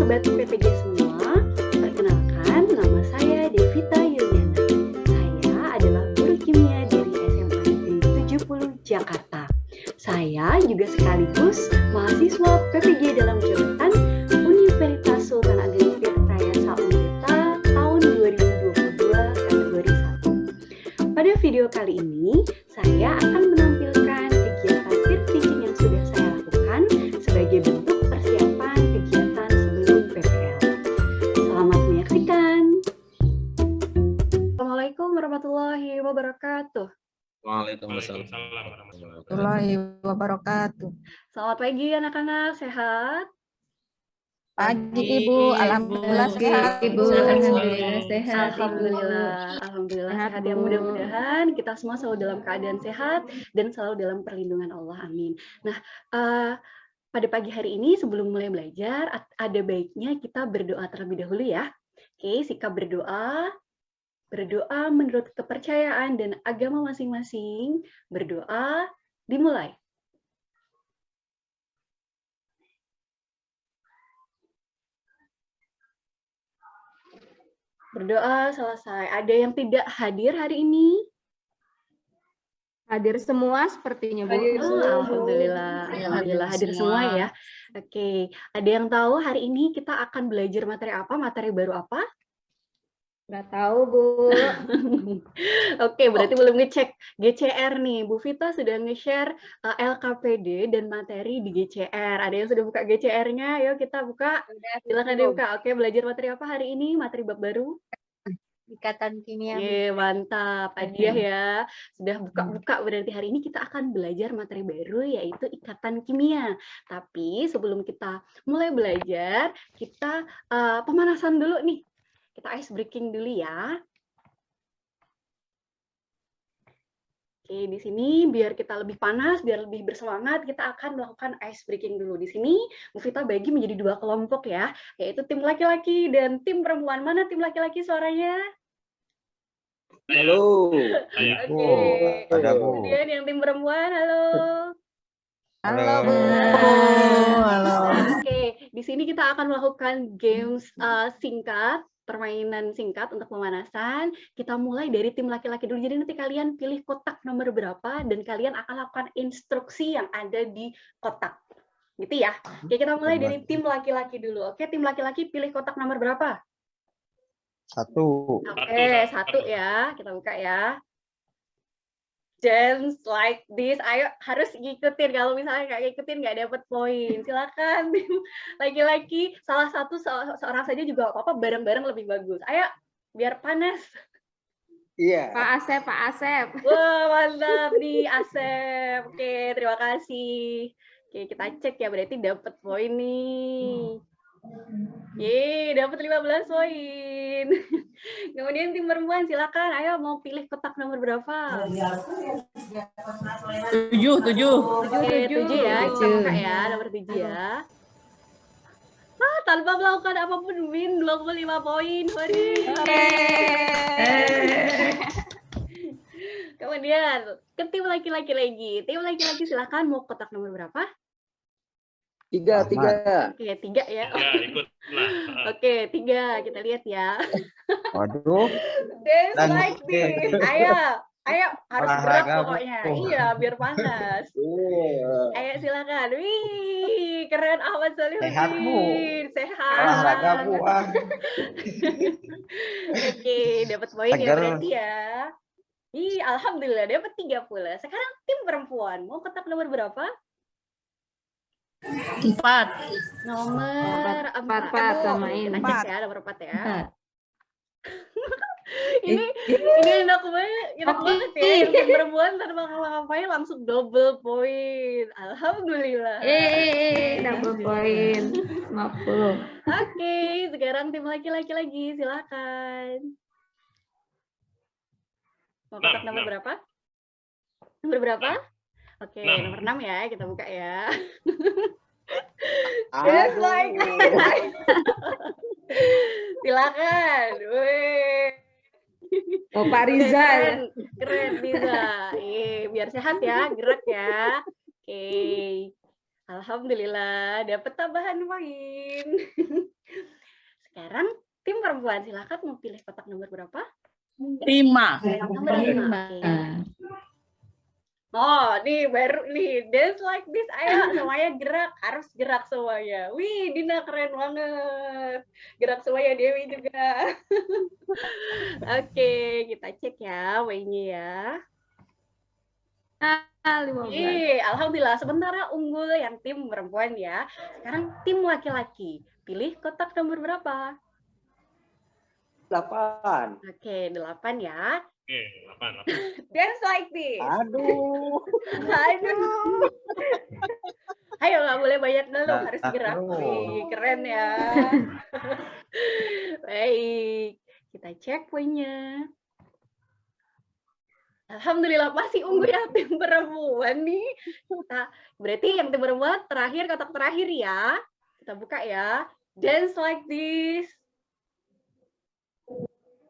Sobat PPG semua, perkenalkan nama saya Devita Yuliana. Saya adalah guru kimia dari SMA Negeri 70 Jakarta. Saya juga sekaligus mahasiswa PPG dalam jabatan Universitas Sultan Ageng Tirtayasa Untirta tahun 2022 kategori 1. Pada video kali ini, saya akan menampilkan kegiatan peer teaching yang sudah saya lakukan sebagai bentuk persiapan kegiatan sebelum PPL. Selamat menyaksikan. Assalamualaikum warahmatullahi wabarakatuh. Waalaikumsalam warahmatullahi wabarakatuh. Selamat pagi anak-anak, sehat? Pagi Ibu, alhamdulillah sehat Ibu. Alhamdulillah sehat. Alhamdulillah sehat ya. Mudah-mudahan kita semua selalu dalam keadaan sehat dan selalu dalam perlindungan Allah. Amin. Nah, pada pagi hari ini sebelum mulai belajar, ada baiknya kita berdoa terlebih dahulu ya. Oke, sikap berdoa menurut kepercayaan dan agama masing-masing. Berdoa dimulai. Berdoa selesai. Ada yang tidak hadir hari ini? Hadir semua sepertinya, Bu. Alhamdulillah hadir semua ya. Oke, ada yang tahu hari ini kita akan belajar materi apa? Materi baru apa? Nggak tahu, Bu. Oke, berarti belum ngecek GCR nih. Bu Vita sudah nge-share LKPD dan materi di GCR. Ada yang sudah buka GCR-nya? Yuk kita buka. Silakan dibuka. Oke, belajar materi apa hari ini? Materi bab baru? Ikatan kimia. Mantap. Hadiah ya. Sudah buka-buka, berarti hari ini kita akan belajar materi baru yaitu ikatan kimia. Tapi sebelum kita mulai belajar, kita pemanasan dulu nih. Kita ice breaking dulu ya. Oke, di sini biar kita lebih panas, biar lebih bersemangat, kita akan melakukan ice breaking dulu. Di sini Bu Vita bagi menjadi 2 kelompok ya, yaitu tim laki-laki dan tim perempuan. Mana tim laki-laki suaranya? Halo. Oke. Kemudian yang tim perempuan, halo. Halo Bu. Halo. Oke, di sini kita akan melakukan games singkat. Permainan singkat untuk pemanasan. Kita mulai dari tim laki-laki dulu. Jadi nanti kalian pilih kotak nomor berapa dan kalian akan lakukan instruksi yang ada di kotak. Gitu ya. Oke, kita mulai dari tim laki-laki dulu. Oke, tim laki-laki pilih kotak nomor berapa? 1. Oke, 1 ya. Kita buka ya. Dance like this. Ayo, harus ngikutin. Kalau misalnya nggak ngikutin, nggak dapat poin. Silakan tim laki-laki. Salah satu seorang saja juga apa-apa. Bareng-bareng lebih bagus. Ayo, biar panas. Iya. Pak Asep. Wah, mantap nih Asep. Oke, terima kasih. Oke, kita cek ya. Berarti dapat poin nih. Yeay, dapat 15 poin. Kemudian tim perempuan silakan. Ayo mau pilih kotak nomor berapa? 7. Oke, 7 ya. Kita buka ya, nomor 7 ya. Tanpa melakukan apapun win 25 poin. Kemudian ke tim laki-laki lagi. Tim laki-laki silakan mau kotak nomor berapa? 3. Oke, 3 ya. Oke, 3. Kita lihat ya. Waduh. Dance like this. Ayo harus gerak pokoknya. Iya, biar panas. Ayo silakan. Wih, keren Ahmad Solihuddin. Sehat, Bu. Sehat. Olahraga, Bu. Oke, dapat poin ya berarti ya. Ih, alhamdulillah dapat 3 pula. Sekarang tim perempuan. Mau kotak nomor berapa? 4. Nomor 4 samain. Kita cek ya nomor 4 ya. ini enak banget ya. Tim perempuan tanpa ngapa-ngapain langsung double poin. Alhamdulillah. Double poin. 50. Oke, sekarang tim laki-laki lagi. Silakan. Mau kotak nomor berapa? Nomor berapa? Oke, nomor 6 ya. Kita buka ya. Just like that. Silakan. Wih. Pak Riza. Keren Riza. Biar sehat ya, gerak ya. Oke. Alhamdulillah, dapat tambahan poin. Sekarang tim perempuan, silakan mau pilih kotak nomor berapa? 5. Nomor 5. Oh, nih baru nih, dance like this. Ayo, semuanya gerak, harus gerak semuanya. Wih, Dina keren banget. Gerak semuanya, Dewi juga. Oke, kita cek ya way-nya ya. 15. Alhamdulillah, sementara unggul yang tim perempuan ya. Sekarang tim laki-laki. Pilih kotak nomor berapa? 8. Oke, 8 ya. Oke, 8. Dance like this. Aduh. Aduh. Ayo, nggak boleh banyak ngeluh, harus gerak. Aduh. Wih, keren ya. Baik, kita cek poinnya. Alhamdulillah masih unggul yang tim perempuan nih. Berarti yang tim perempuan terakhir, kotak terakhir ya. Kita buka ya. Dance like this.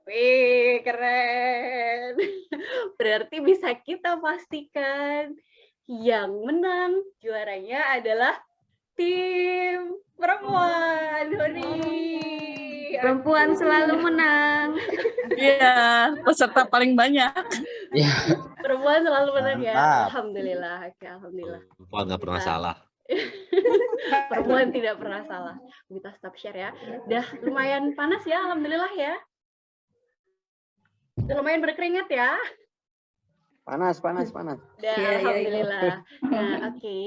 Wih, keren. Berarti bisa kita pastikan yang menang juaranya adalah tim perempuan. Hore. Perempuan selalu menang. Iya, peserta paling banyak. Perempuan selalu menang ya. Mantap. Alhamdulillah. Oke, alhamdulillah. Perempuan nggak pernah salah. Perempuan tidak pernah salah. Kita stop share ya. Udah lumayan panas ya, alhamdulillah ya. Udah lumayan berkeringat ya. Panas. Udah, Iya, alhamdulillah. Nah, oke.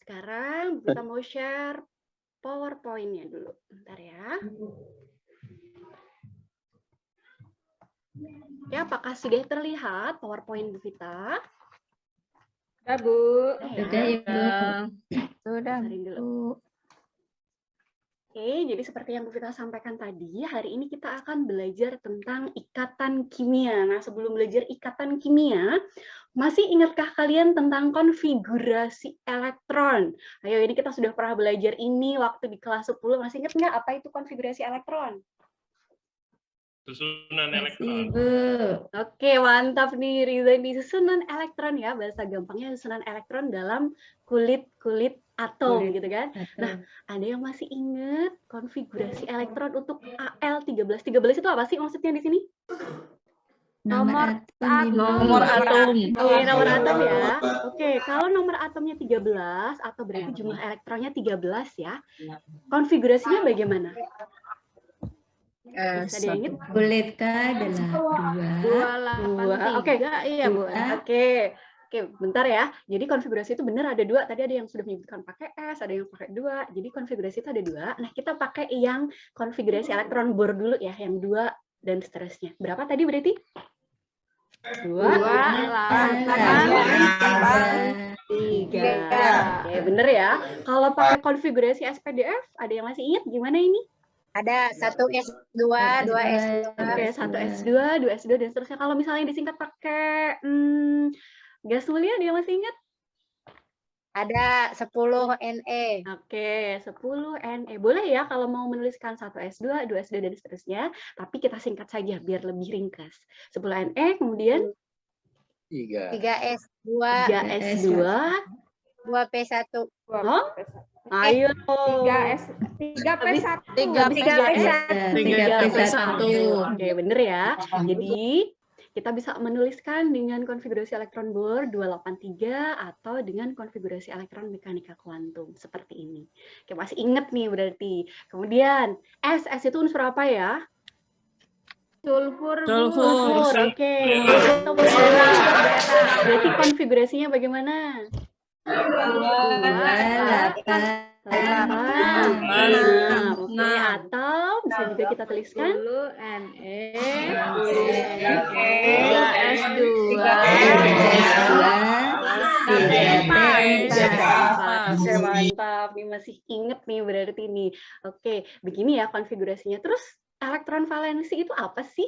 Sekarang kita mau share PowerPoint-nya dulu. Bentar ya. Ya, apakah sudah terlihat PowerPoint Bu Vita? Udah, Bu. Ya. Sudah, Tarik dulu. Bu. Oke, jadi seperti yang Bu Vita sampaikan tadi, hari ini kita akan belajar tentang ikatan kimia. Nah, sebelum belajar ikatan kimia, masih ingatkah kalian tentang konfigurasi elektron? Ayo, ini kita sudah pernah belajar ini waktu di kelas 10. Masih ingat nggak apa itu konfigurasi elektron? Susunan Masih, elektron. Bu. Oke, mantap nih, Riza. Ini susunan elektron ya, bahasa gampangnya susunan elektron dalam kulit atom, gitu kan? Nah, ada yang masih ingat konfigurasi elektron untuk Al13? 13 itu apa sih maksudnya di sini? Nomor Nomor atom. Oke, nomor atom ya. Oke, kalau nomor atomnya 13 atau berarti jumlah elektronnya 13 ya. Konfigurasinya bagaimana? Bisa ada yang ingat? Kulit K adalah 2. Oke, iya Bu. Oke, bentar ya. Jadi konfigurasi itu benar ada 2. Tadi ada yang sudah menyebutkan pakai S, ada yang pakai 2. Jadi konfigurasi itu ada 2. Nah, kita pakai yang konfigurasi elektron bor dulu ya, yang 2 dan seterusnya. Berapa tadi berarti? 2, 8, 3. Oke, bener ya. Kalau pakai konfigurasi SPDF, ada yang masih ingat gimana ini? Ada 1S2, 2S2. Oke, 1S2, 2S2 dan seterusnya. Kalau misalnya disingkat pakai gas mulia, ada yang masih ingat? Ada 10Ne. Oke, 10Ne. Boleh ya kalau mau menuliskan 1S2, 2S2 dan seterusnya, tapi kita singkat saja biar lebih ringkas. 10Ne, kemudian 3. 3S2, 3S2. 2P1. Oh, ayo. 3P1. 3P1. Oke, bener ya. Jadi kita bisa menuliskan dengan konfigurasi elektron bor 283 atau dengan konfigurasi elektron mekanika kuantum seperti ini. Oke, masih inget nih berarti. Kemudian S itu unsur apa ya? Sulfur. Sulfur. Oke. Berarti konfigurasinya bagaimana? 8. Oke, atau bisa juga kita tuliskan 10Ne. 3S2. Oke, mantap. Nih masih inget nih berarti nih. Oke, begini ya konfigurasinya. Terus elektron valensi itu apa sih?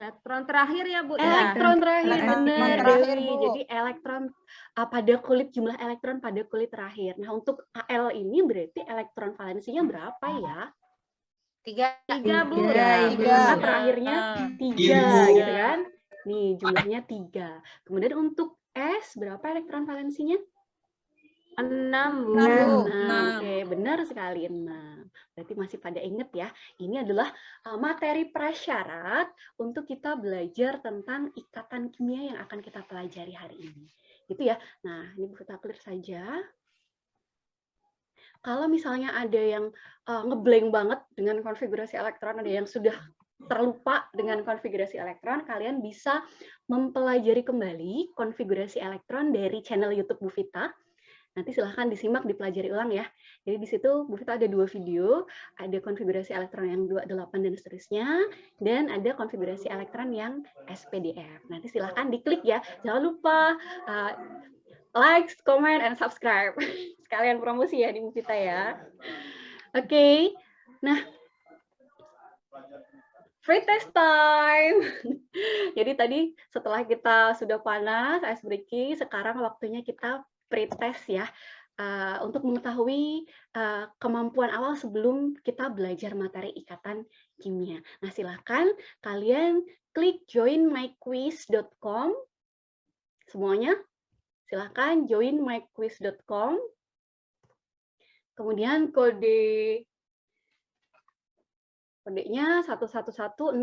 Elektron terakhir ya, Bu. Elektron terakhir, Elektron benar terakhir, Dewi. Bu. Jadi elektron pada kulit, jumlah elektron pada kulit terakhir. Nah, untuk Al ini berarti elektron valensinya berapa ya? 3. 3, Bu. Nah, terakhirnya 3, gitu kan? Nih, jumlahnya 3. Kemudian untuk S, berapa elektron valensinya? 6, Bu. 6. 6. Oke, benar sekali 6. Berarti masih pada inget ya, ini adalah materi prasyarat untuk kita belajar tentang ikatan kimia yang akan kita pelajari hari ini. Gitu ya. Nah, ini Bu Vita clear saja. Kalau misalnya ada yang ngeblank banget dengan konfigurasi elektron, ada yang sudah terlupa dengan konfigurasi elektron, kalian bisa mempelajari kembali konfigurasi elektron dari channel YouTube Bu Vita. Nanti silahkan disimak, dipelajari ulang ya. Jadi di situ Bu Vita ada 2 video, ada konfigurasi elektron yang 28 dan seterusnya, dan ada konfigurasi elektron yang SPDF. Nanti silahkan diklik ya. Jangan lupa like, comment, and subscribe. Sekalian promosi ya di Bu Vita ya. Oke, nah free test time. Jadi tadi setelah kita sudah panas, ice breaking, sekarang waktunya kita pretest ya, untuk mengetahui kemampuan awal sebelum kita belajar materi ikatan kimia. Nah, silakan kalian klik joinmyquiz.com. Semuanya, silakan join myquiz.com. Kemudian kodenya 111095.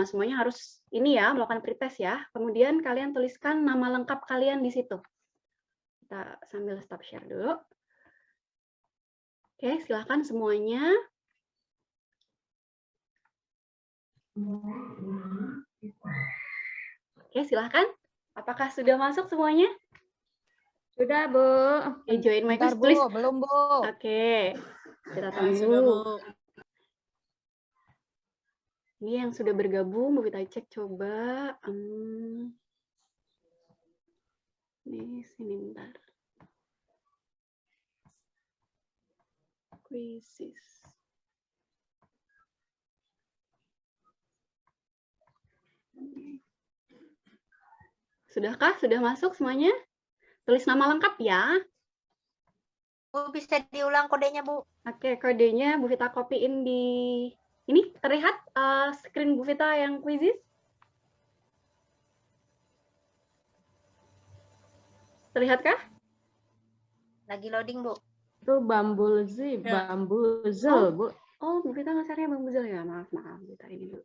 Semuanya harus ini ya, melakukan pretest ya. Kemudian kalian tuliskan nama lengkap kalian di situ. Kita sambil stop share dulu. Oke, silakan semuanya. Oke, silakan. Apakah sudah masuk semuanya? Sudah, Bu. Oke, join my quiz, Bentar, Bu. please. Belum, Bu. Oke, kita tunggu. Ini yang sudah bergabung, mau kita cek coba. Di sini bentar. Quizzes. Sudahkah? Sudah masuk semuanya? Tulis nama lengkap ya. Bu, bisa diulang kodenya, Bu? Oke, kodenya Bu Vita copy-in di ini. Terlihat screen Bu Vita yang quizzes? Terlihatkah? Lagi loading, Bu. Itu bambuzel, Bu. Oh, Bu Vita ngasarnya Bang Buzil ya. Maaf, Bu Vita ini dulu.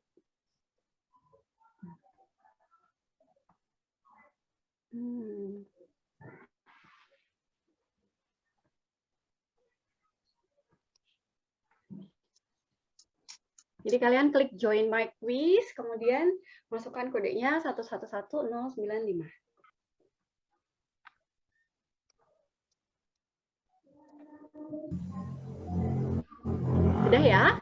Jadi kalian klik join my quiz, kemudian masukkan kodenya 111095. Sudah ya?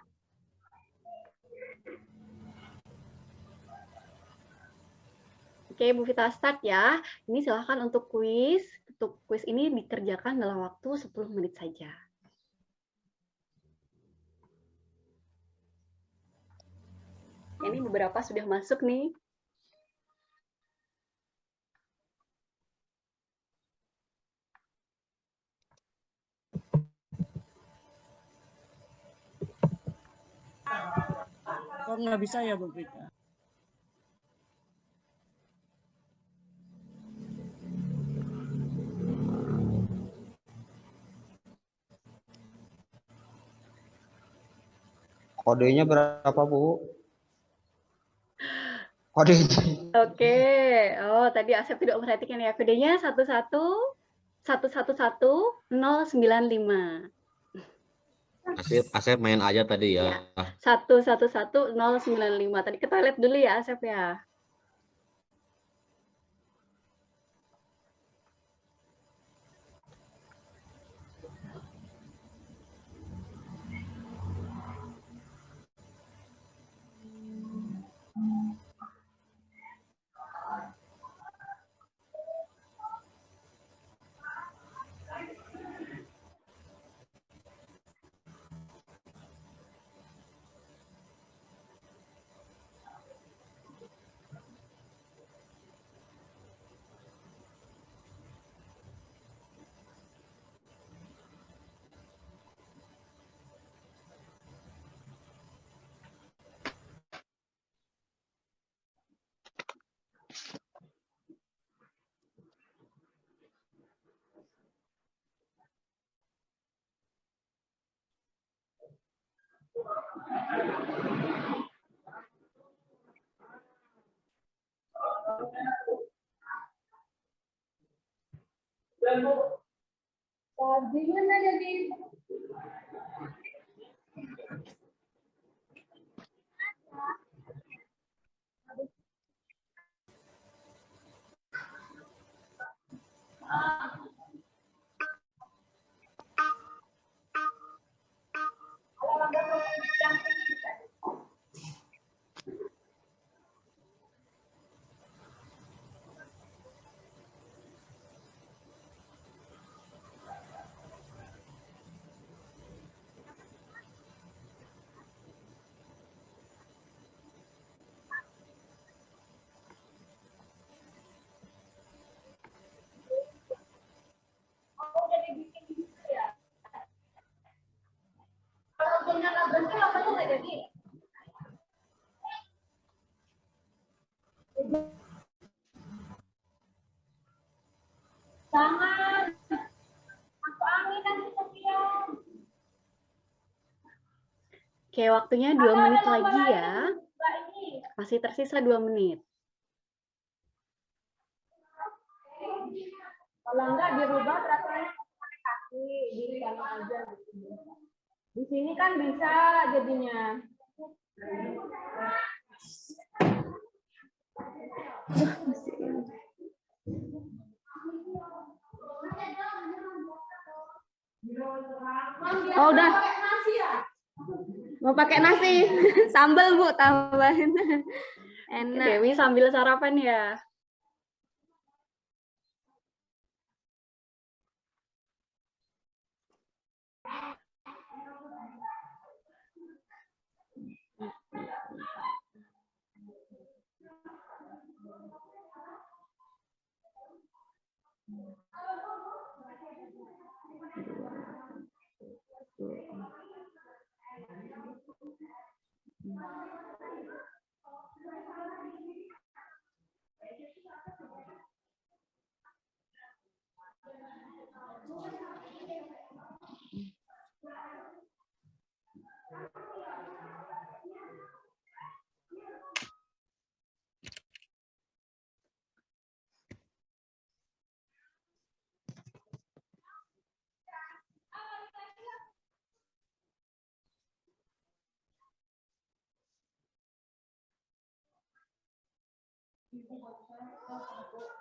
Oke, Bu Vita start ya. Ini silahkan untuk kuis. Untuk kuis ini dikerjakan dalam waktu 10 menit saja. Ini beberapa sudah masuk nih. Kok nggak bisa ya, Bu Vita? Kodenya berapa, Bu? Kodenya. Oke. Oh, tadi Asep tidak memperhatikan ya. Kodenya 111095. Asep main aja tadi ya. 111095. Tadi ke toilet dulu ya, Asep ya. Oke, waktunya 2 menit lagi ya. Masih tersisa 2 menit. Kalau enggak dirubah peraturannya pakai kaki, di sana aja. Di sini kan bisa jadinya. Oh udah. Mau pakai nasi, sambal Bu tambahin. Enak. Dewi sambil sarapan ya.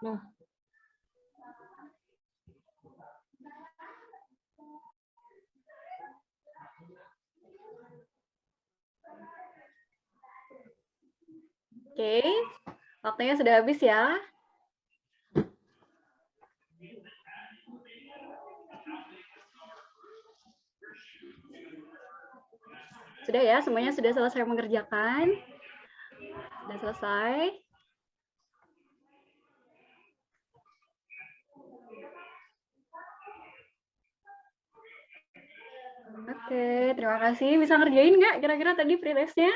Nah. Oke, waktunya sudah habis ya. Sudah ya, semuanya sudah selesai mengerjakan. Sudah selesai. Oke, terima kasih. Bisa ngerjain nggak kira-kira tadi pretestnya?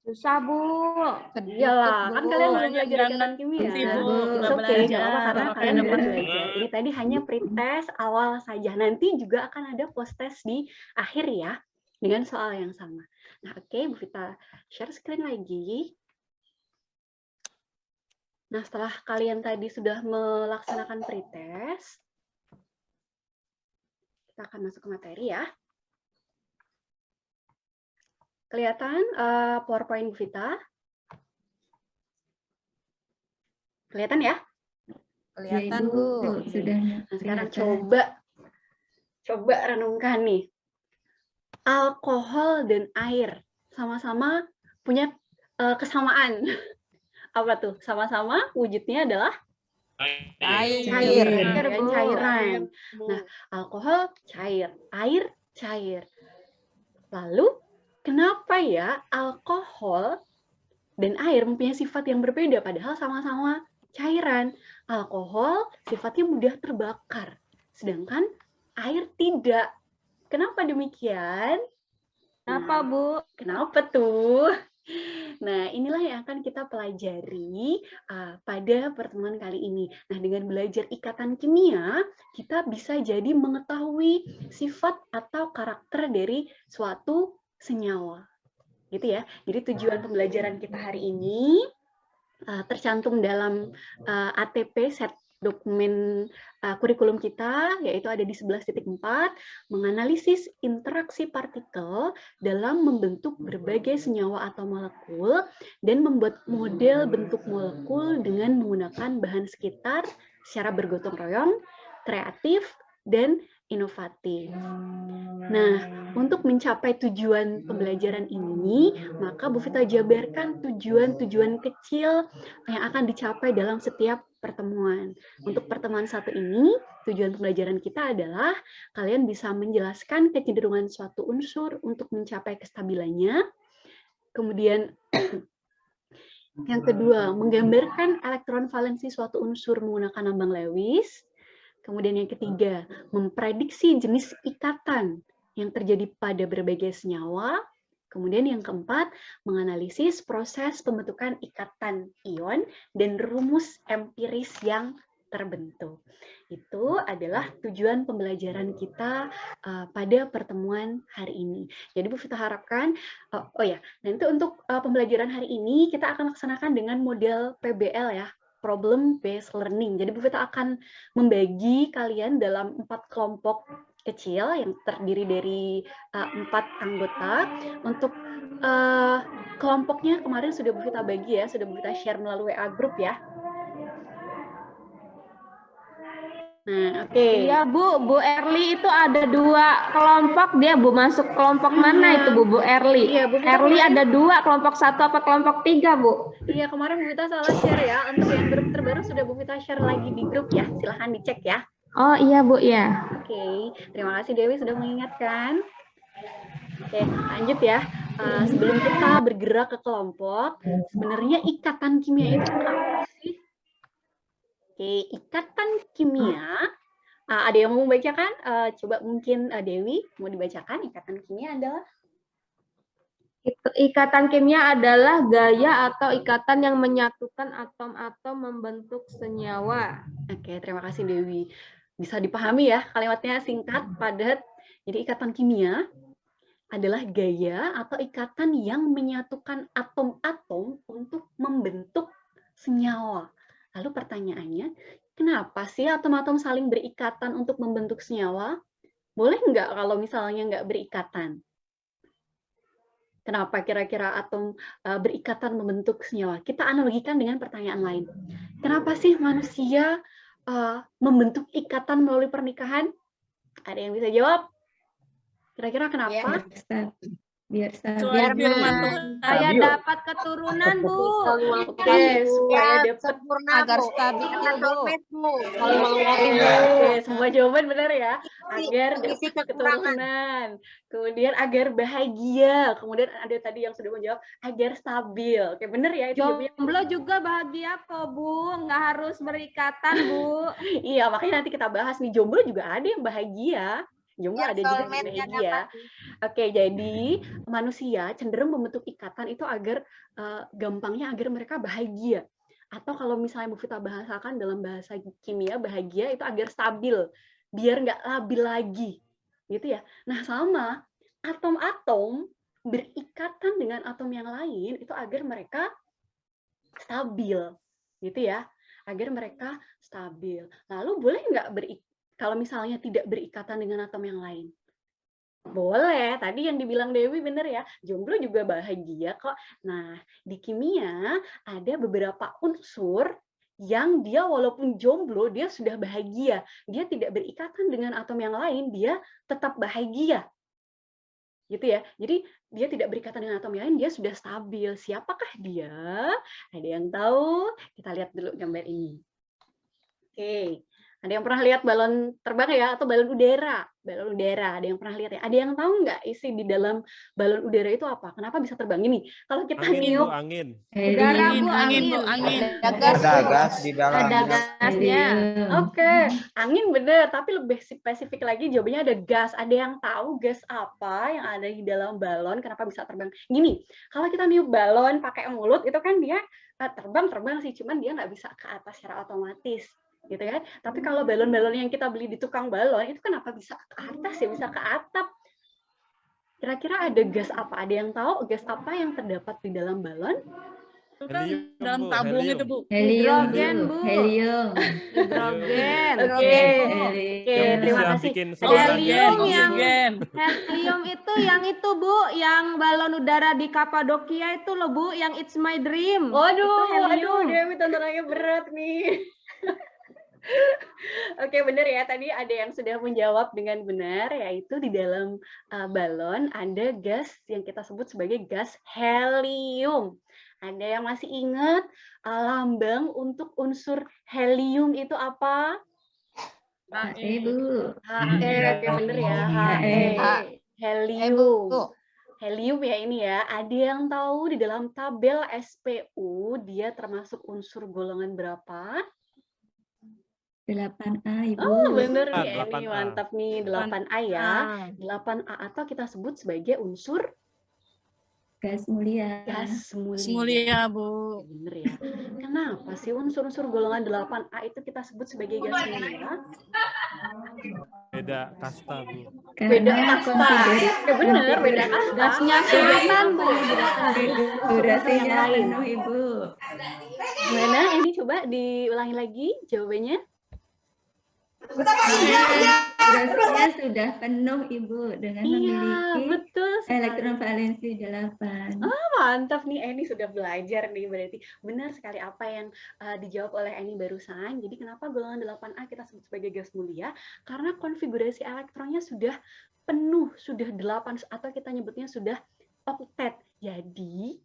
Susah Bu. Iyalah, kan kalian belum belajar ikatan kimia. Nggak Oke, belajar. nggak apa-apa karena Makanya kalian belum dapat. belajar. Ini tadi hanya pretest awal saja. Nanti juga akan ada post test di akhir ya, dengan soal yang sama. Nah, oke, Bu Vita share screen lagi. Nah, setelah kalian tadi sudah melaksanakan pretest, kita akan masuk ke materi ya. Kelihatan PowerPoint Bu Vita? Kelihatan ya? Kelihatan Bu. Sudah. Nah, sekarang coba renungkan nih. Alkohol dan air sama-sama punya kesamaan. Apa tuh? Sama-sama wujudnya adalah Air. cairan. Nah, alkohol cair, air cair. Lalu, kenapa ya alkohol dan air mempunyai sifat yang berbeda padahal sama-sama cairan? Alkohol sifatnya mudah terbakar, sedangkan air tidak. Kenapa demikian? Kenapa Bu? Kenapa tuh? Nah, inilah yang akan kita pelajari pada pertemuan kali ini. Nah, dengan belajar ikatan kimia, kita bisa jadi mengetahui sifat atau karakter dari suatu senyawa. Gitu ya. Jadi tujuan pembelajaran kita hari ini tercantum dalam ATP set dokumen kurikulum kita, yaitu ada di 11.4, menganalisis interaksi partikel dalam membentuk berbagai senyawa atau molekul dan membuat model bentuk molekul dengan menggunakan bahan sekitar secara bergotong royong, kreatif, dan inovatif. Nah, untuk mencapai tujuan pembelajaran ini, maka Bu Vita jabarkan tujuan-tujuan kecil yang akan dicapai dalam setiap pertemuan. Untuk pertemuan satu ini, tujuan pembelajaran kita adalah kalian bisa menjelaskan kecenderungan suatu unsur untuk mencapai kestabilannya. Kemudian yang kedua, menggambarkan elektron valensi suatu unsur menggunakan lambang Lewis. Kemudian yang ketiga, memprediksi jenis ikatan yang terjadi pada berbagai senyawa. Kemudian yang keempat, menganalisis proses pembentukan ikatan ion dan rumus empiris yang terbentuk. Itu adalah tujuan pembelajaran kita pada pertemuan hari ini. Jadi Bu Vita harapkan, nanti untuk pembelajaran hari ini kita akan laksanakan dengan model PBL ya, Problem Based Learning. Jadi Bu Vita akan membagi kalian dalam 4 kelompok kecil yang terdiri dari 4 anggota. Untuk kelompoknya kemarin sudah Bu Vita bagi ya, sudah Bu Vita share melalui WA group ya. Nah, oke. Iya Bu Erli itu ada 2 kelompok, dia Bu masuk kelompok mana itu Bu Erli? Iya, Bu Vita Erli kemarin ada 2, kelompok 1 apa kelompok 3 Bu? Iya, kemarin Bu Vita salah share ya. Untuk yang grup terbaru sudah Bu Vita share lagi di grup ya. Silahkan dicek ya. Oh iya Bu ya. Oke, terima kasih Dewi sudah mengingatkan. Oke, lanjut ya. Sebelum kita bergerak ke kelompok, sebenarnya ikatan kimia itu apa sih? Oke, ikatan kimia. Ada yang mau membacakan? Coba mungkin Dewi mau dibacakan. Ikatan kimia adalah? Ikatan kimia adalah gaya atau ikatan yang menyatukan atom-atom membentuk senyawa. Oke, terima kasih Dewi. Bisa dipahami ya, kalimatnya singkat, padat. Jadi ikatan kimia adalah gaya atau ikatan yang menyatukan atom-atom untuk membentuk senyawa. Lalu pertanyaannya, kenapa sih atom-atom saling berikatan untuk membentuk senyawa? Boleh nggak kalau misalnya nggak berikatan? Kenapa kira-kira atom berikatan membentuk senyawa? Kita analogikan dengan pertanyaan lain. Kenapa sih manusia membentuk ikatan melalui pernikahan? Ada yang bisa jawab? Kira-kira kenapa? Biar Soalnya biar mantul. Saya dapat keturunan Bu. Oke, supaya dapat sempurna agar Bu. stabil, Jangan Bu. dompet Bu. Oke, semua jawaban benar ya. Agar Isi dapat kekurangan. keturunan. Kemudian agar bahagia. Kemudian ada tadi yang sudah menjawab agar stabil. Oke, benar ya itu jawabannya. Jomblo juga bahagia kok Bu, nggak harus berikatan Bu. Iya, makanya nanti kita bahas nih, jomblo juga ada yang bahagia. Jomblo Biar ada juga yang soulmate-nya bahagia. dapat. Oke, jadi manusia cenderung membentuk ikatan itu agar gampangnya agar mereka bahagia. Atau kalau misalnya Bu Vita bahasakan dalam bahasa kimia, bahagia itu agar stabil, biar nggak labil lagi, gitu ya. Nah, sama atom-atom berikatan dengan atom yang lain itu agar mereka stabil, gitu ya. Agar mereka stabil. Lalu boleh nggak kalau misalnya tidak berikatan dengan atom yang lain? Boleh, tadi yang dibilang Dewi bener ya, jomblo juga bahagia kok. Nah, di kimia ada beberapa unsur yang dia walaupun jomblo, dia sudah bahagia. Dia tidak berikatan dengan atom yang lain, dia tetap bahagia. Gitu ya. Jadi dia tidak berikatan dengan atom yang lain, dia sudah stabil. Siapakah dia? Ada yang tahu? Kita lihat dulu gambar ini. Oke. Ada yang pernah lihat balon terbang ya, atau balon udara? Balon udara, ada yang pernah lihat ya? Ada yang tahu nggak isi di dalam balon udara itu apa? Kenapa bisa terbang? Ini, kalau kita niup, Angin. Udara Bu, Angin, Bu, angin. Ada gas di dalam. Ada gasnya. oke, angin bener, tapi lebih spesifik lagi jawabannya ada gas. Ada yang tahu gas apa yang ada di dalam balon, kenapa bisa terbang? Gini, kalau kita niup balon pakai mulut, itu kan dia terbang sih, cuman dia nggak bisa ke atas secara otomatis. Gitu kan. Tapi kalau balon-balon yang kita beli di tukang balon itu kenapa bisa ke atas ya, bisa ke atap? Kira-kira ada gas apa? Ada yang tahu gas apa yang terdapat di dalam balon? Itu kan Helium, dalam Bu, tabung helium. itu, Bu. Hidrogen, Bu. Helium. Hidrogen. Oke, Yang terima bisa kasih. bikin Ada saudaranya Helium hidup. yang- Oksigen. Helium itu yang itu, Bu, yang balon udara di Kapadokia itu loh, Bu, yang It's My Dream. Waduh, Itu aduh, helium. Dewi tantangannya berat nih. Oke, benar ya. Tadi ada yang sudah menjawab dengan benar, yaitu di dalam balon ada gas yang kita sebut sebagai gas helium. Ada yang masih ingat lambang untuk unsur helium itu apa? Bu. He, oke bener ya. He. Helium. Bu. Helium ya ini ya. Ada yang tahu di dalam tabel SPU dia termasuk unsur golongan berapa? 8A, Ibu. Oh, bener Ah, nih, ini 8A. mantap nih, 8A ya. 8A atau kita sebut sebagai unsur Gas mulia. gas mulia. Mulia, Bu. Bener ya. Kenapa sih unsur-unsur golongan 8A itu kita sebut sebagai gas mulia? Beda kasta, Bu. Beda Karena kasta. Ya bener, beda kasta. Gasnya kelihatan, Bu. durasinya Yang lain. penuh, Ibu. Gimana? Ini coba diulangi lagi jawabannya. Durasinya sudah penuh, Ibu, dengan Iya, memiliki betul sekali. elektron valensi 8. Mantap nih, Eni sudah belajar nih, berarti benar sekali apa yang dijawab oleh Eni barusan. Jadi kenapa golongan 8A kita sebut sebagai gas mulia? Karena konfigurasi elektronnya sudah penuh, sudah 8 atau kita nyebutnya sudah oktet. Jadi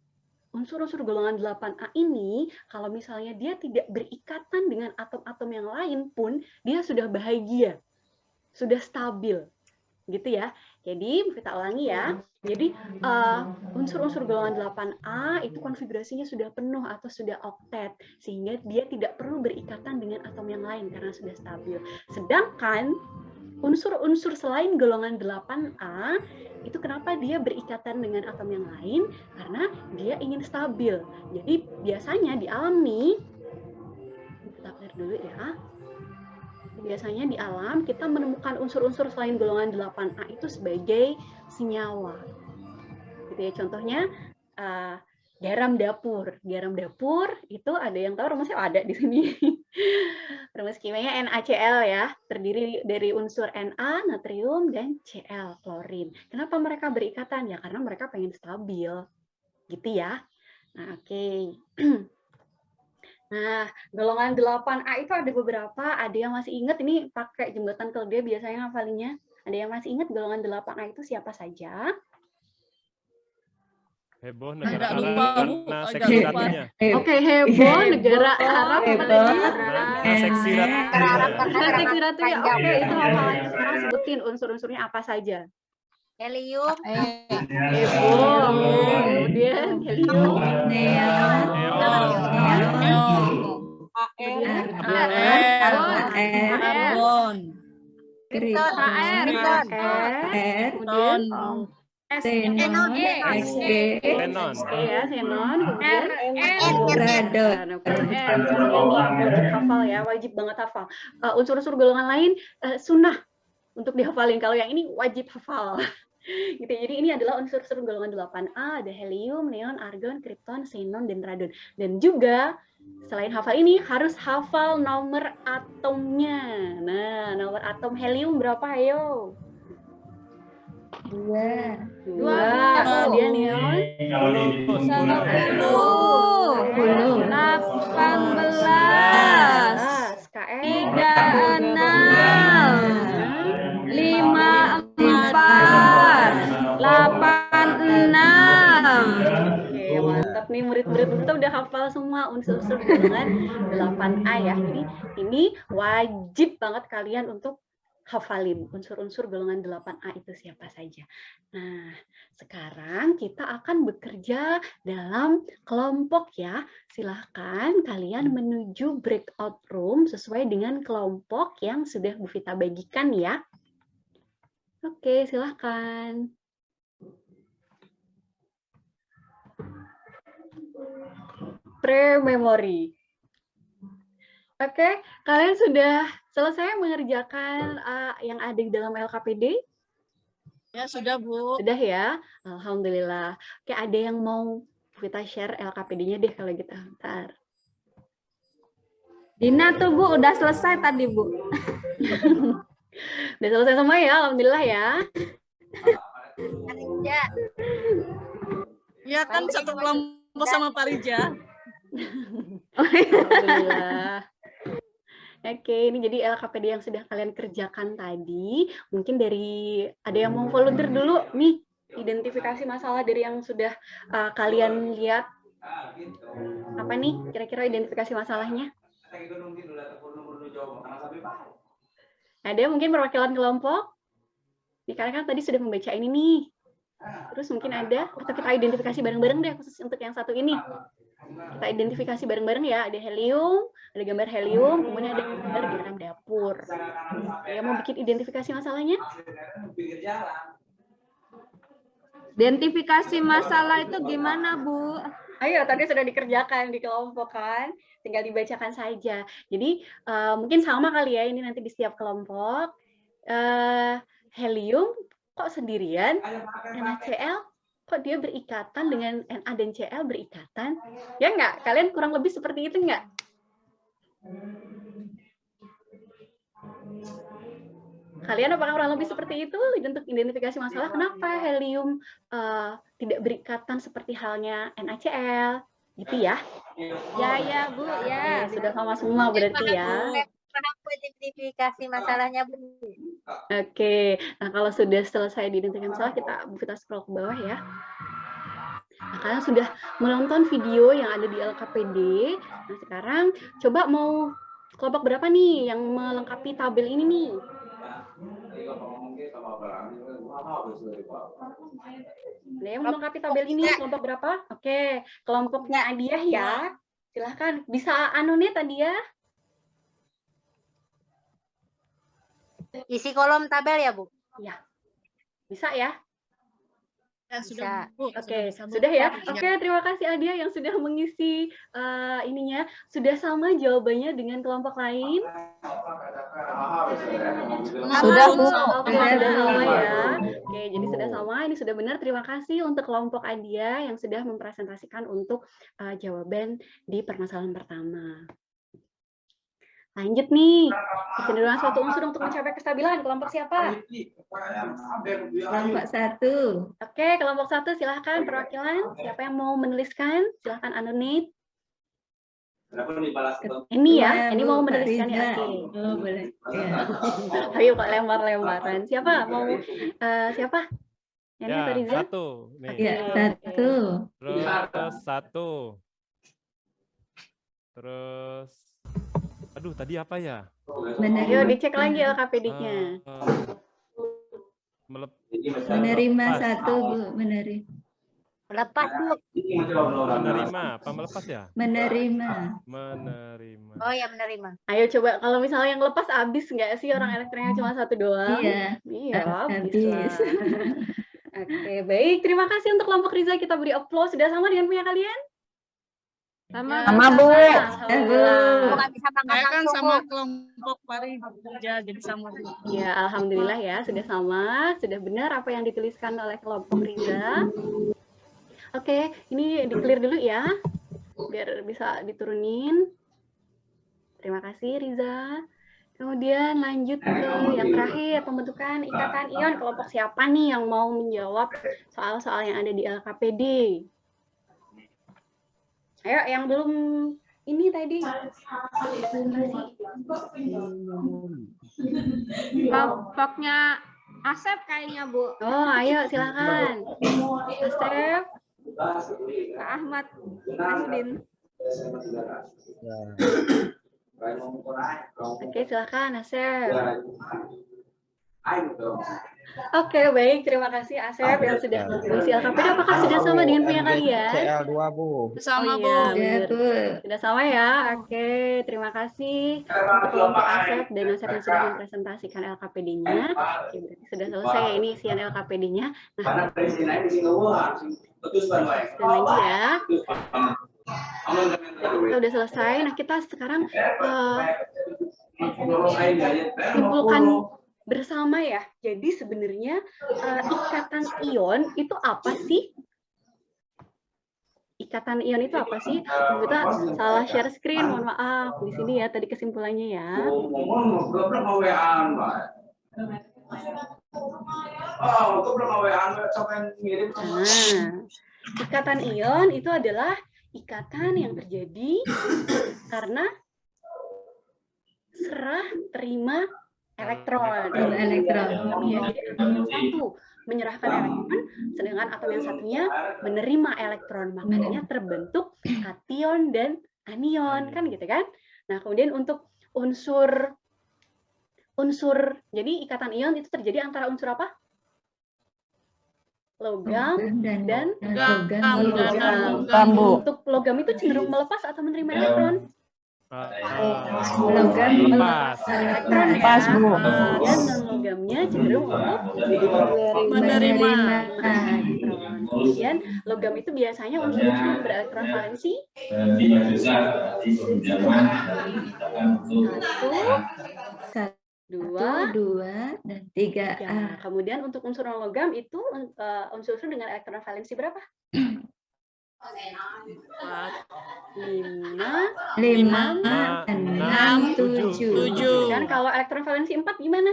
unsur-unsur golongan 8A ini kalau misalnya dia tidak berikatan dengan atom-atom yang lain pun dia sudah bahagia, sudah stabil. Gitu ya. Jadi kita ulangi ya. Jadi unsur-unsur golongan 8A itu konfigurasinya sudah penuh atau sudah oktet sehingga dia tidak perlu berikatan dengan atom yang lain karena sudah stabil. Sedangkan unsur-unsur selain golongan 8A itu kenapa dia berikatan dengan atom yang lain? Karena dia ingin stabil. Jadi biasanya di alam nih, kita clear dulu ya. Biasanya di alam kita menemukan unsur-unsur selain golongan 8A itu sebagai senyawa. Gitu ya, contohnya garam dapur. Garam dapur itu ada yang tahu rumusnya? Ada di sini. Rumus kimianya NaCl ya, terdiri dari unsur Na, natrium, dan Cl, klorin. Kenapa mereka berikatan? Ya karena mereka pengen stabil. Gitu ya. Nah, oke. Nah, golongan 8A itu ada beberapa, ada yang masih ingat ini pakai jembatan keledai biasanya ngafalinnya. Ada yang masih ingat golongan 8A itu siapa saja? Heboh Agak negara lupa, Arab Bu. karena Agak seksi lupa. ratunya. Oke, heboh negara Arab Heboh. apalagi? Karena seksi ratunya. Seksi ratu ya. Oke, itu hafalannya semua sebutin unsur-unsurnya apa saja. Helium. Heboh, kemudian helium, Neon. kemudian Argon. Krypton. Krypton. R. kemudian Xenon. Xg. Xenon. ya xenon, kemudian Radon. Oke, wajib hafal ya, wajib banget hafal. Unsur-unsur golongan lain sunnah untuk dihafalin. Kalau yang ini wajib hafal. Gitu. Jadi ini adalah unsur-unsur golongan 8A, ada helium, neon, argon, krypton, xenon, dan radon. Dan juga selain hafal ini harus hafal nomor atomnya. Nah, nomor atom helium berapa? Ayo. 2. Kemudian neon. 18, KM. 36, 54, 86. Oke, mantap nih murid-murid kita udah hafal semua unsur-unsur golongan 8A ya. Jadi ini wajib banget kalian untuk hafalin unsur-unsur golongan 8A itu siapa saja. Nah, sekarang kita akan bekerja dalam kelompok ya. Silahkan kalian menuju breakout room sesuai dengan kelompok yang sudah Bu Vita bagikan ya. Oke, silahkan. Pre-memory. Oke, kalian sudah selesai mengerjakan yang ada di dalam LKPD? Ya, sudah, Bu. Sudah ya? Alhamdulillah. Oke, ada yang mau kita share LKPD-nya deh kalau gitu. Ntar. Dina tuh Bu udah selesai tadi Bu. Udah selesai semua ya, Alhamdulillah ya. Parija. Ya kan satu kelompok sama Pak Rija. Alhamdulillah. Oke, ini jadi LKPD yang sudah kalian kerjakan tadi. Mungkin dari ada yang mau volunteer dulu nih, identifikasi masalah dari yang sudah kalian lihat. Apa nih kira-kira identifikasi masalahnya? Ada mungkin perwakilan kelompok? Nih, kalian kan tadi sudah membaca ini nih. Terus mungkin ada, atau kita identifikasi bareng-bareng deh khusus untuk yang satu ini. Kita identifikasi bareng-bareng ya, ada helium, ada gambar helium, kemudian ada gambar diagram dapur. Ya, mau bikin identifikasi masalahnya? Identifikasi masalah itu gimana Bu? Ayo, tadi sudah dikerjakan di kelompok kan, tinggal dibacakan saja. Jadi mungkin sama kali ya ini nanti di setiap kelompok. Helium kok sendirian, NaCl kok dia berikatan dengan Na dan Cl berikatan? Ya enggak? Kalian kurang lebih seperti itu enggak? Kalian apakah kurang lebih seperti itu untuk identifikasi masalah? Kenapa helium tidak berikatan seperti halnya NaCl? Gitu ya? Ya Bu, ya. Oke, sudah sama semua berarti ya. Kenapa identifikasi masalahnya, Bu? Oke, nah kalau sudah selesai diidentifikasi masalah, kita scroll ke bawah ya. Nah, kalian sudah menonton video yang ada di LKPD. Nah, sekarang coba mau kelompok berapa nih yang melengkapi tabel ini nih? Ada yang melengkapi tabel ini kelompok berapa? Oke, kelompoknya Adiah ya. Silahkan, bisa anonet Adiah? Isi kolom tabel ya, Bu? Ya, bisa ya? Ya, sudah, Bu. Oke, bisa, Bu. sudah ya. Oke, terima kasih Adia yang sudah mengisi ininya. Sudah sama jawabannya dengan kelompok lain? Sudah Bu. Oke, sudah sama ya. Oke, jadi sudah sama. Ini sudah benar. Terima kasih untuk kelompok Adia yang sudah mempresentasikan untuk jawaban di permasalahan pertama. Lanjut nih, kecenderungan suatu unsur untuk mencapai kestabilan. Kelompok siapa? Kelompok 1. Oke, kelompok 1 silahkan perwakilan. Siapa yang mau menuliskan? Silahkan anonim. Ini ya, ini mau menuliskan ya. Oke. Oh, boleh. Ya. Ayo Pak, lempar-lemparan. Siapa mau? Siapa? Yang Ya, Riza? satu. Nih. Ya, 1. Terus satu. Terus, aduh tadi apa ya? Ayo dicek lagi LKPD-nya. Menerima 1 Bu, menerima. Melepas, Bu. Menerima, apa melepas ya? Menerima. Menerima. Oh ya, menerima. Ayo coba kalau misalnya yang lepas habis nggak sih orang elektroniknya cuma satu doang? Iya. Iya, habis Habis. lah. Oke, baik. Terima kasih untuk kelompok Riza. Kita beri applause. Sudah sama dengan punya kalian? Sama Bu. Alhamdulillah. Bukan bisa makan Saya kan langsung, sama Bu. kelompok Pak Rija, jadi sama. Bu. Ya, alhamdulillah ya, sudah sama, sudah benar apa yang dituliskan oleh kelompok Riza. Oke, ini di-clear dulu ya, biar bisa diturunin. Terima kasih Riza. Kemudian lanjut ke yang terakhir, pembentukan ikatan ion. Kelompok siapa nih yang mau menjawab soal-soal yang ada di LKPD? Ayo, yang belum ini tadi. Kelompoknya Asep kayaknya Bu. Oh, ayo silakan. Asep. Kak Ahmad Asdin. Oke, silakan Asep. Oke, baik. Terima kasih Asep yang sudah mengisi LKPD. Apakah sudah sama dengan punya kalian? CL2 Bu. Sama, Oh, Bu. iya, Ya benar. Bu. Sudah sama ya? Oke, terima kasih untuk kelompok Asep dan Asep yang sudah mempresentasikan LKPD-nya. Oke, berarti sudah selesai ya ini isian LKPD-nya. Nah, dan lagi ya. Kita udah selesai. Nah, kita sekarang simpulkan bersama ya. Jadi sebenarnya ikatan ion itu apa sih? Ikatan ion itu apa sih? Kita salah share screen, mohon maaf. Di sini ya tadi kesimpulannya ya. Nah, ikatan ion itu adalah ikatan yang terjadi karena serah terima elektron. Elektron. Ya, jadi atom yang satu menyerahkan elektron, sedangkan atom yang satunya menerima elektron. Makanya terbentuk kation dan anion, kan gitu kan? Nah, kemudian untuk unsur jadi ikatan ion itu terjadi antara unsur apa? Logam dan logam. Untuk logam itu cenderung melepas atau menerima elektron? Logam Lepas. Elektron ya. Lepas, Bu. Kemudian non logamnya cenderung untuk Menerima. elektron. Kemudian logam itu biasanya unsur-unsur yang berelektron valensi. Satu, dua, dan tiga. Ya. Kemudian untuk unsur non logam itu unsur-unsur dengan elektron valensi berapa? 5, enam, 6, tujuh. 7. Dan kalau elektron valensi 4 gimana?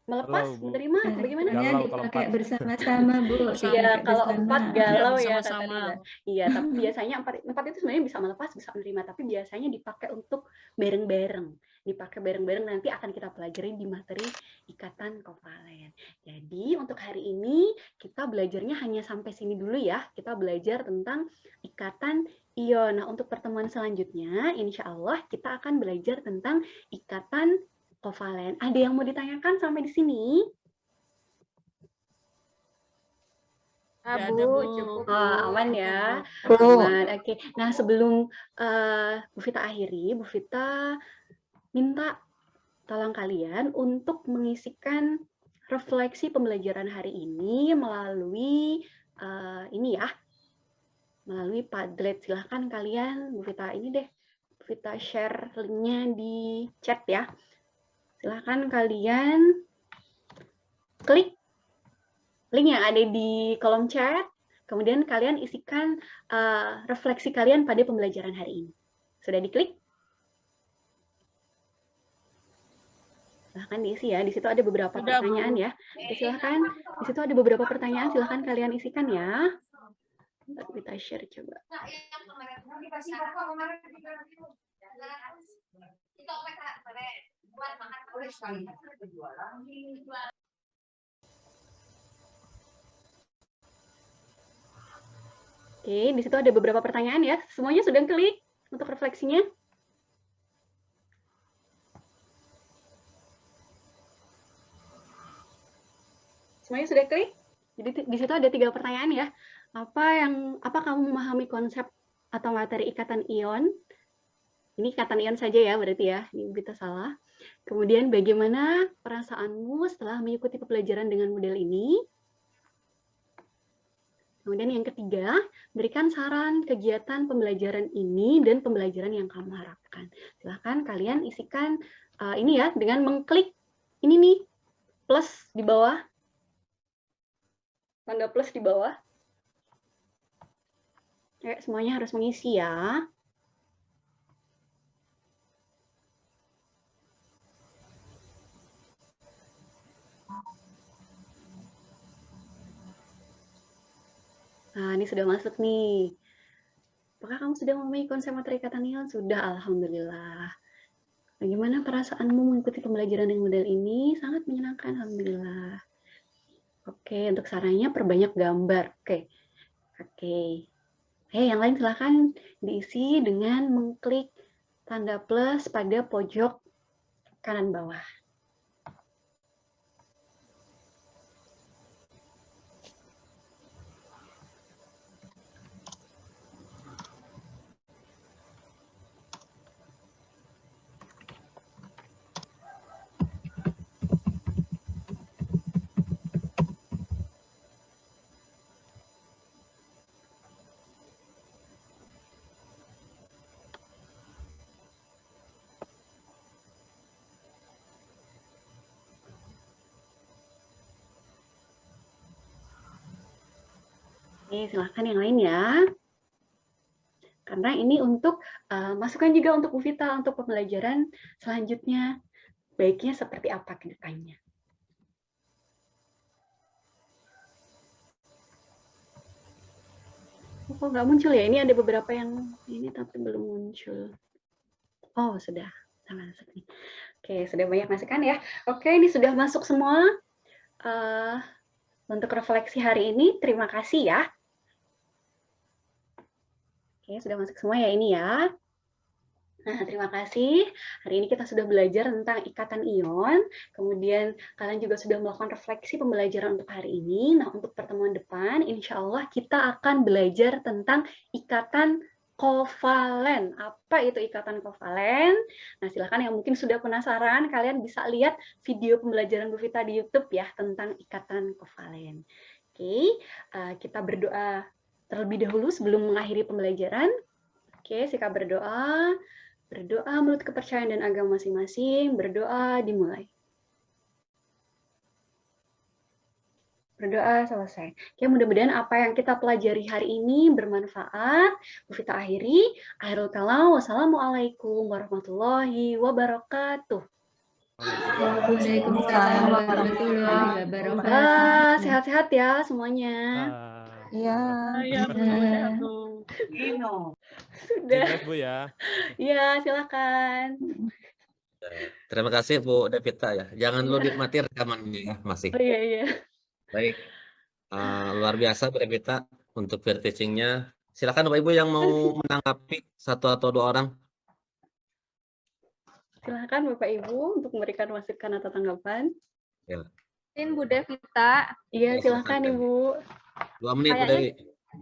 Melepas, Galau, Bu. menerima, bagaimana? Hanya Galau kalau dipakai 4. bersama-sama, Bu. Iya, kalau 4 galau ya kata bersama-sama. Riza. Iya, tapi biasanya 4 itu sebenarnya bisa melepas, bisa menerima, tapi biasanya dipakai untuk bareng-bareng. Dipakai bareng-bareng nanti akan kita pelajari di materi ikatan kovalen. Jadi untuk hari ini kita belajarnya hanya sampai sini dulu ya. Kita belajar tentang ikatan ion. Nah, untuk pertemuan selanjutnya, insya Allah kita akan belajar tentang ikatan kovalen. Ada yang mau ditanyakan sampai di sini? Nggak ada, Bu. Cukup. Aman ya. Aman. Oke. Nah, sebelum Bu Vita akhiri, Bu Vita minta tolong kalian untuk mengisikan refleksi pembelajaran hari ini melalui ini ya, melalui Padlet. Silahkan kalian, Bu Vita ini deh, Bu Vita share linknya di chat ya. Silahkan kalian klik link yang ada di kolom chat, kemudian kalian isikan refleksi kalian pada pembelajaran hari ini. Sudah diklik? Silahkan diisi ya. Di situ ada beberapa Sudah, Bu. pertanyaan ya. Silahkan. Di situ ada beberapa pertanyaan. Silahkan kalian isikan ya. Kita share coba. Oke, di situ ada beberapa pertanyaan ya. Semuanya sudah klik untuk refleksinya? Semuanya sudah klik? Jadi di situ ada 3 pertanyaan ya. Apa kamu memahami konsep atau materi ikatan ion? Ini ikatan ion saja ya berarti ya. Ini kita salah. Kemudian bagaimana perasaanmu setelah mengikuti pembelajaran dengan model ini? Kemudian yang ketiga, berikan saran kegiatan pembelajaran ini dan pembelajaran yang kamu harapkan. Silahkan kalian isikan ini ya dengan mengklik ini nih, plus di bawah. Tanda plus di bawah. Semuanya harus mengisi ya. Nah, ini sudah masuk nih. Apakah kamu sudah memahami konsep materi ikatan ion? Sudah, alhamdulillah. Bagaimana perasaanmu mengikuti pembelajaran dengan model ini? Sangat menyenangkan, alhamdulillah. Oke, untuk sarannya perbanyak gambar. Oke. Yang lain silahkan diisi dengan mengklik tanda plus pada pojok kanan bawah. Oke, silahkan yang lain ya. Karena ini untuk masukan juga untuk Bu Vita untuk pembelajaran selanjutnya. Baiknya seperti apa ke depannya. Kok nggak muncul ya? Ini ada beberapa yang ini tapi belum muncul. Oh, sudah. Masuk nih. Oke, sudah banyak masukan ya. Oke, ini sudah masuk semua. Untuk refleksi hari ini, terima kasih ya. Oke, sudah masuk semua ya ini ya. Nah, terima kasih. Hari ini kita sudah belajar tentang ikatan ion. Kemudian kalian juga sudah melakukan refleksi pembelajaran untuk hari ini. Nah, untuk pertemuan depan, insya Allah kita akan belajar tentang ikatan kovalen. Apa itu ikatan kovalen? Nah, silakan yang mungkin sudah penasaran, kalian bisa lihat video pembelajaran Bu Vita di YouTube ya tentang ikatan kovalen. Oke, kita berdoa terlebih dahulu sebelum mengakhiri pembelajaran. Oke, sikap berdoa. Berdoa menurut kepercayaan dan agama masing-masing. Berdoa dimulai. Berdoa selesai. Oke, mudah-mudahan apa yang kita pelajari hari ini bermanfaat. Bu Vita akhiri. Akhirul kalam. Wassalamualaikum warahmatullahi wabarakatuh. Waalaikumsalam warahmatullahi wabarakatuh. Sehat-sehat ya semuanya. Ya, Sudah. Singkat Bu ya. Iya, silakan. Terima kasih Bu Devita ya. Jangan lu mati rekamannya ya masih. Oh iya. Baik. Luar biasa Bu Devita untuk peer teaching-nya. Silakan Bapak Ibu yang mau menanggapi satu atau dua orang. Silakan Bapak Ibu untuk memberikan masukan atau tanggapan. Ya. Bu Devita, Iya, silakan Ibu. 2 menit Bu Dewi.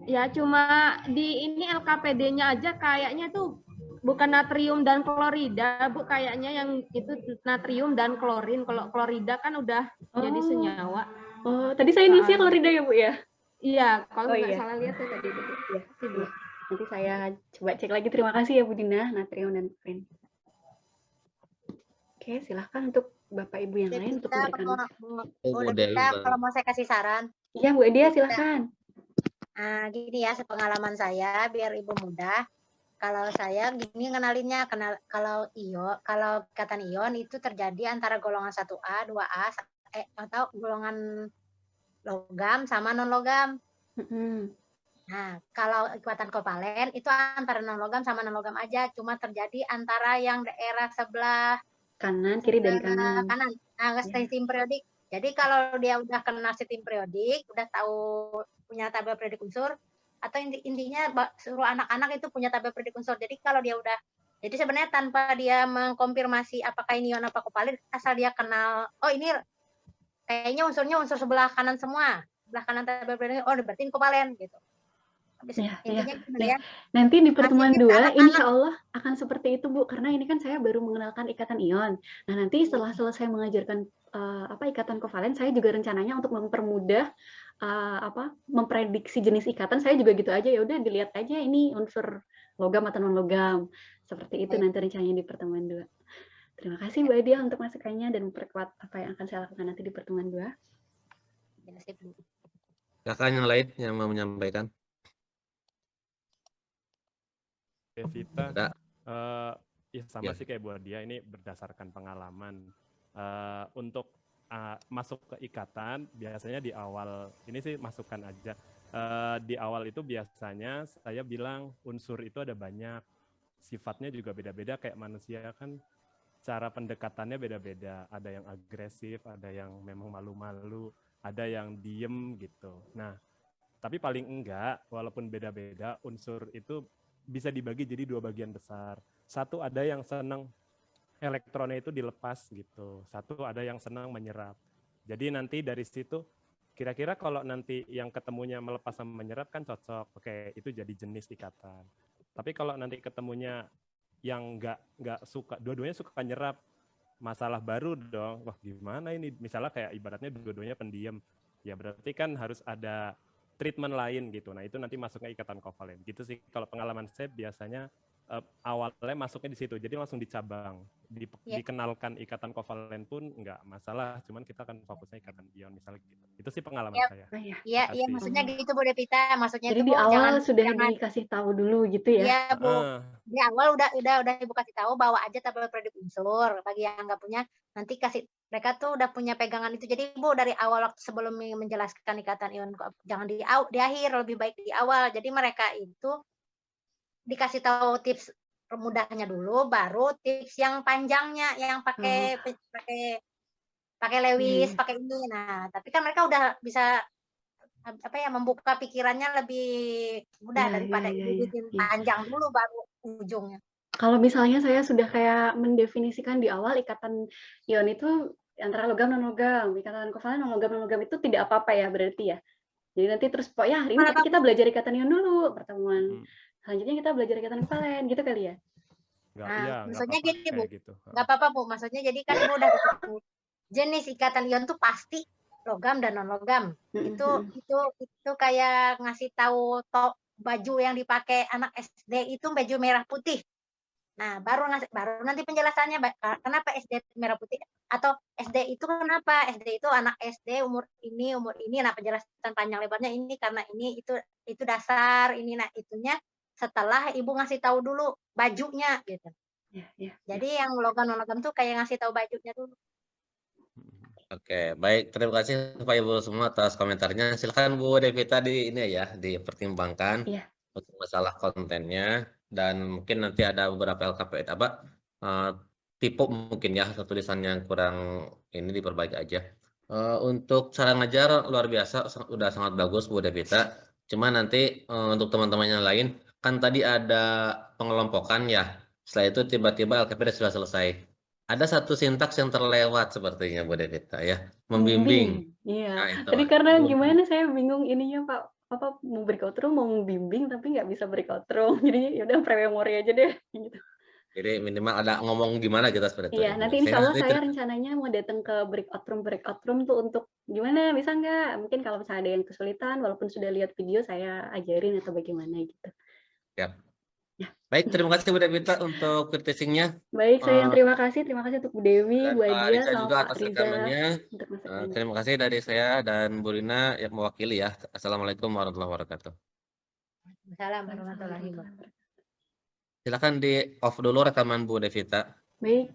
ya cuma di ini LKPD-nya aja kayaknya tuh bukan natrium dan klorida, Bu, kayaknya yang itu natrium dan klorin. Kalau klorida kan udah jadi senyawa. Oh, tadi saya isi klorida ya, Bu ya? Iya, kalau nggak iya. salah lihat tuh tadi. Iya, Bu. Nanti saya coba cek lagi. Terima kasih ya Bu Dina, natrium dan klorin. Oke, silahkan untuk Bapak Ibu yang lain untuk memberikan. Bu Devita, kalau mau saya kasih saran. Iya, Bu Edia, silahkan. Gini ya, sepengalaman saya biar Ibu mudah. Kalau saya gini ngenalinnya, kalau ikatan ion itu terjadi antara golongan 1A, 2A, atau golongan logam sama non logam. Nah, kalau ikatan kovalen itu antara non logam sama non logam aja, cuma terjadi antara yang daerah sebelah kanan, kiri dan kanan. Nah, sistem periodik. Jadi kalau dia udah kenal sistem periodik, udah tahu punya tabel periodik unsur, atau intinya suruh anak-anak itu punya tabel periodik unsur. Jadi kalau dia udah, jadi sebenarnya tanpa dia mengkonfirmasi apakah ini ion apa kovalen, asal dia kenal, oh ini kayaknya unsurnya unsur sebelah kanan semua, sebelah kanan tabel periodik, oh berarti ini kovalen gitu. Ya. Nanti di pertemuan 2, insya Allah akan seperti itu Bu, karena ini kan saya baru mengenalkan ikatan ion. Nah nanti setelah selesai mengajarkan ikatan kovalen, saya juga rencananya untuk mempermudah memprediksi jenis ikatan. Saya juga gitu aja, ya udah dilihat aja ini unsur logam atau non logam, seperti itu nanti rencananya di pertemuan 2. Terima kasih Mbak Edia untuk masukannya dan memperkuat apa yang akan saya lakukan nanti di pertemuan 2. Kakak yang lain yang mau menyampaikan. Devita, ya sama sih kayak buat dia, ini berdasarkan pengalaman. Untuk masuk ke ikatan, biasanya di awal, ini sih masukan aja, di awal itu biasanya saya bilang unsur itu ada banyak, sifatnya juga beda-beda, kayak manusia kan cara pendekatannya beda-beda, ada yang agresif, ada yang memang malu-malu, ada yang diem gitu. Nah, tapi paling enggak, walaupun beda-beda, unsur itu bisa dibagi jadi 2 bagian besar. Satu ada yang senang elektronnya itu dilepas gitu. Satu ada yang senang menyerap. Jadi nanti dari situ kira-kira kalau nanti yang ketemunya melepas sama menyerap kan cocok. Oke, itu jadi jenis ikatan. Tapi kalau nanti ketemunya yang nggak suka, dua-duanya suka nyerap, masalah baru dong. Wah, gimana ini? Misalnya kayak ibaratnya dua-duanya pendiam. Ya berarti kan harus ada treatment lain gitu. Nah itu nanti masuknya ikatan kovalen gitu sih. Kalau pengalaman saya biasanya awalnya masuknya di situ, jadi langsung dicabang. Iya. Dikenalkan ikatan kovalen pun nggak masalah, cuman kita akan fokusnya ikatan ion misalnya gitu. Itu sih pengalaman Iya. saya. Oh, iya. Iya, iya, Makasih. maksudnya gitu Bu Devita. Maksudnya Jadi itu di Bu, awal sudah jangan dikasih tahu dulu gitu ya? Iya Bu, Heeh. di awal udah Ibu kasih tahu bawa aja tabel periode unsur. Bagi yang nggak punya, nanti kasih mereka tuh udah punya pegangan itu. Jadi Bu dari awal waktu sebelum menjelaskan ikatan ion jangan di akhir, lebih baik di awal. Jadi mereka itu dikasih tahu tips mudahnya dulu, baru tips yang panjangnya yang pakai Lewis, Iya. pakai ini. Nah, tapi kan mereka udah bisa apa ya membuka pikirannya lebih mudah Iya, daripada iya, ini iya, bikin iya. panjang dulu baru ujungnya. Kalau misalnya saya sudah kayak mendefinisikan di awal ikatan ion itu antara logam non logam, ikatan kovalen non logam itu tidak apa-apa ya berarti ya. Jadi nanti terus pokoknya hari ini tapi kita belajar ikatan ion dulu pertemuan. Selanjutnya kita belajar ikatan kovalen gitu kali ya. Nggak, Nah, iya, nggak maksudnya apa-apa gini Bu, kayak gitu. nggak apa-apa Bu. Maksudnya jadi kan Ibu udah tahu jenis ikatan ion tuh pasti logam dan non logam. Itu kayak ngasih tahu baju yang dipakai anak SD itu baju merah putih. Nah, baru nanti penjelasannya kenapa SD merah putih atau SD itu kenapa? SD itu anak SD umur ini. Nah, penjelasan panjang lebarnya ini karena ini itu dasar ini. Nah, itunya setelah Ibu ngasih tahu dulu bajunya gitu. Iya. Jadi yang logam non logam tuh kayak ngasih tahu bajunya dulu. Oke, baik. Terima kasih Pak Ibu semua atas komentarnya. Silakan Bu Devita dipertimbangkan Iya. untuk masalah kontennya dan mungkin nanti ada beberapa LKPD tipe mungkin ya atau tulisan yang kurang ini diperbaiki aja. Untuk cara ngajar luar biasa, udah sangat bagus Bu Devita. Cuma nanti untuk teman-teman yang lain kan tadi ada pengelompokan ya. Setelah itu tiba-tiba LKPD sudah selesai. Ada satu sintaks yang terlewat sepertinya Bu Devita ya, membimbing. Iya. Nah, itu. Tadi karena gimana saya bingung ininya Pak. Apa mau breakout room mau membimbing tapi nggak bisa breakout room. Jadi yaudah pre-memory aja deh gitu. Jadi minimal ada ngomong gimana kita seperti itu. Iya, nanti insya Allah saya rencananya mau datang ke breakout room tuh untuk gimana, bisa nggak? Mungkin kalau misalnya ada yang kesulitan, walaupun sudah lihat video, saya ajarin atau bagaimana gitu. Siap. Ya. Baik, terima kasih Bu Devita untuk kritisingnya. Baik, saya yang terima kasih untuk Bu Dewi, Bu Pak Adia, Riza sama juga Pak atas Riza. rekamannya. Terima kasih dari saya dan Bu Rina yang mewakili ya. Assalamualaikum warahmatullahi wabarakatuh. Assalamualaikum warahmatullahi wabarakatuh. Silakan di off dulu rekaman Bu Devita. Baik.